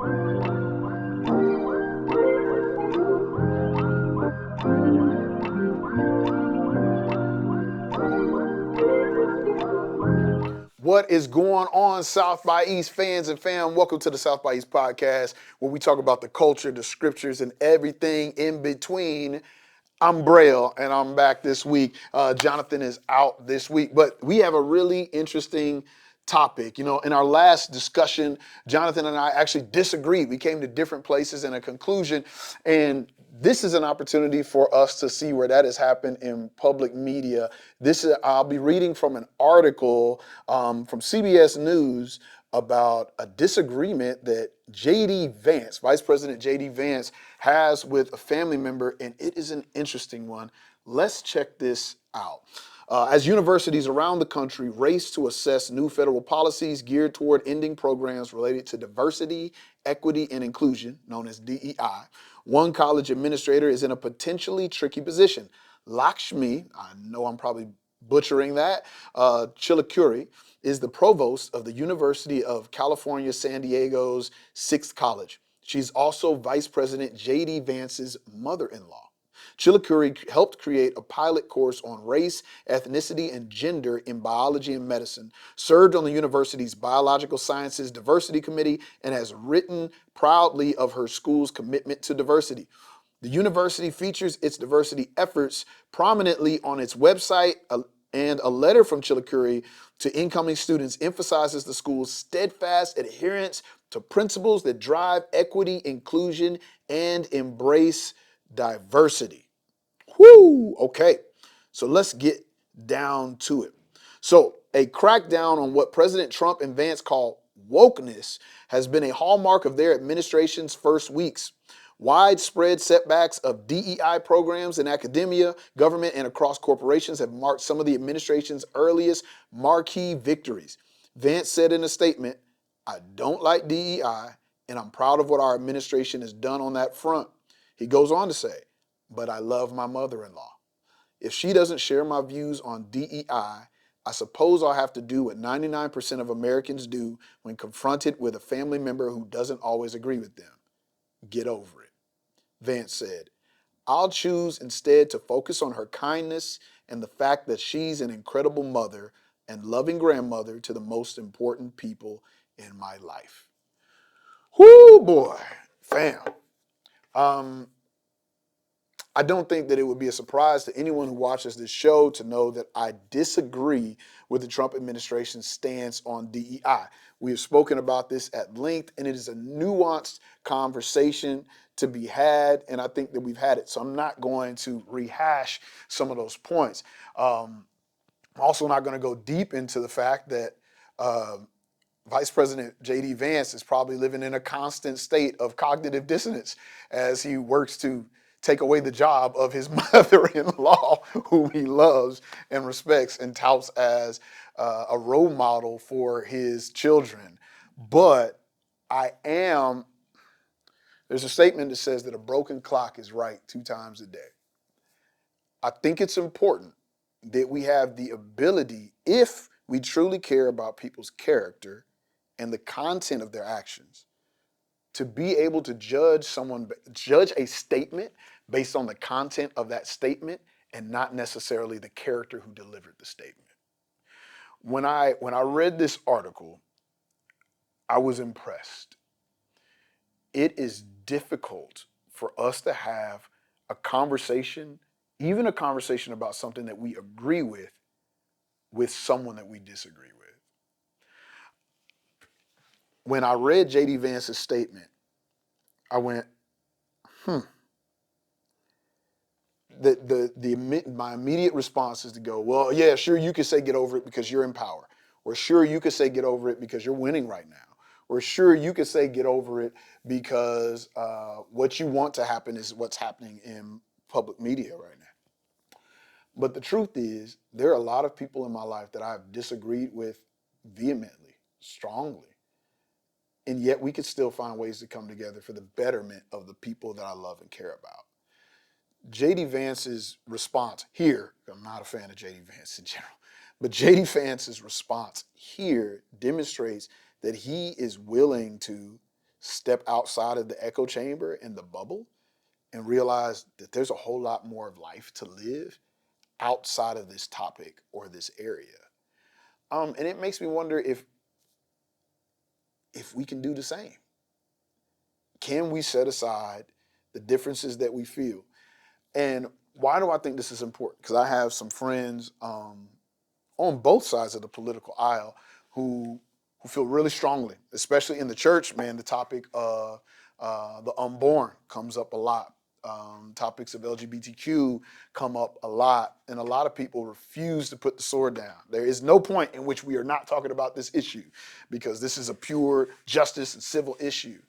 What is going on, South by East fans and fam? Welcome to the South by East podcast, where we talk about the culture, the scriptures, and everything in between. I'm Brail, and I'm back this week. Jonathan is out this week, but we have a really interesting topic. You know, in our last discussion, Jonathan and I actually disagreed. We came to different places and a conclusion, and this is an opportunity for us to see where that has happened in public media. I'll be reading from an article from CBS News about a disagreement that JD Vance, Vice President JD Vance, has with a family member, and it is an interesting one. Let's check this out. As universities around the country race to assess new federal policies geared toward ending programs related to diversity, equity, and inclusion, known as DEI, one college administrator is in a potentially tricky position. Lakshmi, I know I'm probably butchering that, Chilakuri, is the provost of the University of California, San Diego's 6th College. She's also Vice President JD Vance's mother-in-law. Chilakuri helped create a pilot course on race, ethnicity, and gender in biology and medicine, served on the university's Biological Sciences Diversity Committee, and has written proudly of her school's commitment to diversity. The university features its diversity efforts prominently on its website, and a letter from Chilakuri to incoming students emphasizes the school's steadfast adherence to principles that drive equity, inclusion, and embrace diversity. Whoo! Okay, so let's get down to it. So, a crackdown on what President Trump and Vance call wokeness has been a hallmark of their administration's first weeks. Widespread setbacks of DEI programs in academia, government, and across corporations have marked some of the administration's earliest marquee victories. Vance said in a statement, "I don't like DEI, and I'm proud of what our administration has done on that front." He goes on to say, "But I love my mother-in-law. If she doesn't share my views on DEI, I suppose I'll have to do what 99% of Americans do when confronted with a family member who doesn't always agree with them. Get over it." Vance said, "I'll choose instead to focus on her kindness and the fact that she's an incredible mother and loving grandmother to the most important people in my life." Whoo, boy, fam. Um, I don't think that it would be a surprise to anyone who watches this show to know that I disagree with the Trump administration's stance on DEI. We have spoken about this at length, and it is a nuanced conversation to be had, and I think that we've had it. So I'm not going to rehash some of those points. I'm also not going to go deep into the fact that uh, Vice President JD Vance is probably living in a constant state of cognitive dissonance as he works to take away the job of his mother-in-law, whom he loves and respects and touts as a role model for his children. But I am, there's a statement that says that a broken clock is right 2 times a day. I think it's important that we have the ability, if we truly care about people's character and the content of their actions, to be able to judge a statement based on the content of that statement and not necessarily the character who delivered the statement. When I read this article, I was impressed. It is difficult for us to have a conversation, even a conversation about something that we agree with someone that we disagree with. When I read JD Vance's statement, I went, hmm. My immediate response is to go, well, yeah, sure, you could say get over it because you're in power. Or sure, you could say get over it because you're winning right now. Or sure, you could say get over it because what you want to happen is what's happening in public media right now. But the truth is, there are a lot of people in my life that I've disagreed with vehemently, strongly. And yet we could still find ways to come together for the betterment of the people that I love and care about. JD Vance's response here, I'm not a fan of JD Vance in general, but JD Vance's response here demonstrates that he is willing to step outside of the echo chamber and the bubble and realize that there's a whole lot more of life to live outside of this topic or this area. And it makes me wonder if we can do the same. Can we set aside the differences that we feel? And why do I think this is important? Because I have some friends on both sides of the political aisle who feel really strongly, especially in the church. Man, the topic of the unborn comes up a lot. Topics of LGBTQ come up a lot, and a lot of people refuse to put the sword down. There is no point in which we are not talking about this issue, because this is a pure justice and civil issue.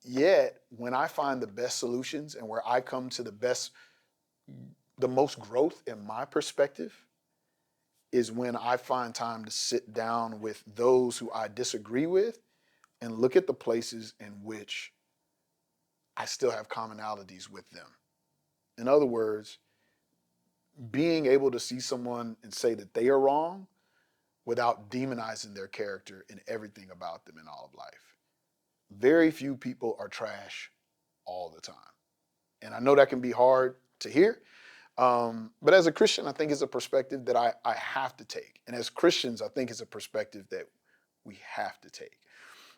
Yet, when I find the best solutions and where I come to the most growth in my perspective, is when I find time to sit down with those who I disagree with and look at the places in which I still have commonalities with them. In other words, being able to see someone and say that they are wrong without demonizing their character and everything about them in all of life. Very few people are trash all the time. And I know that can be hard to hear. But as a Christian, I think it's a perspective that I have to take. And as Christians, I think it's a perspective that we have to take.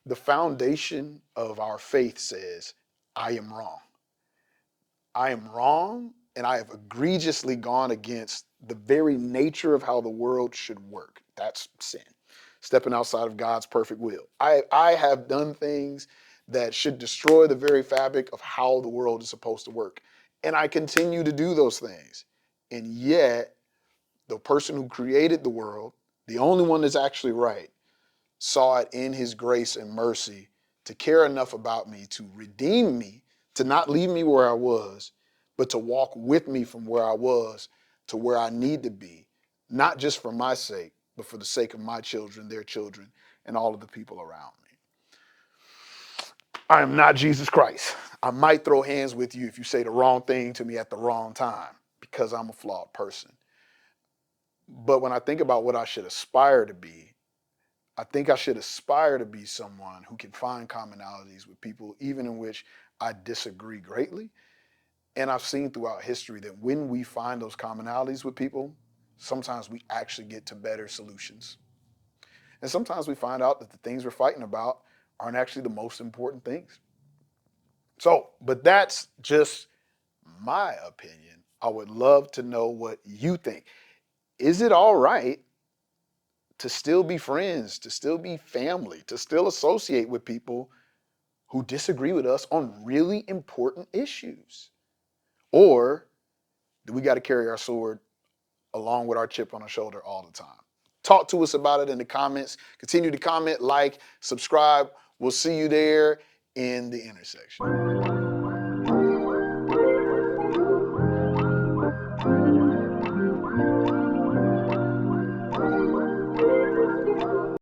The foundation of our faith says, I am wrong. I am wrong, and I have egregiously gone against the very nature of how the world should work. That's sin. Stepping outside of God's perfect will. I have done things that should destroy the very fabric of how the world is supposed to work. And I continue to do those things. And yet, the person who created the world, the only one that's actually right, saw it in his grace and mercy to care enough about me to redeem me, to not leave me where I was, but to walk with me from where I was to where I need to be, not just for my sake, but for the sake of my children, their children, and all of the people around me. I am not Jesus Christ. I might throw hands with you if you say the wrong thing to me at the wrong time, because I'm a flawed person. But when I think about what I should aspire to be, I think I should aspire to be someone who can find commonalities with people, even in which I disagree greatly. And I've seen throughout history that when we find those commonalities with people, sometimes we actually get to better solutions. And sometimes we find out that the things we're fighting about aren't actually the most important things. So, but that's just my opinion. I would love to know what you think. Is it all right to still be friends, to still be family, to still associate with people who disagree with us on really important issues? Or do we got to carry our sword along with our chip on our shoulder all the time? Talk to us about it in the comments. Continue to comment, like, subscribe. We'll see you there in the intersection.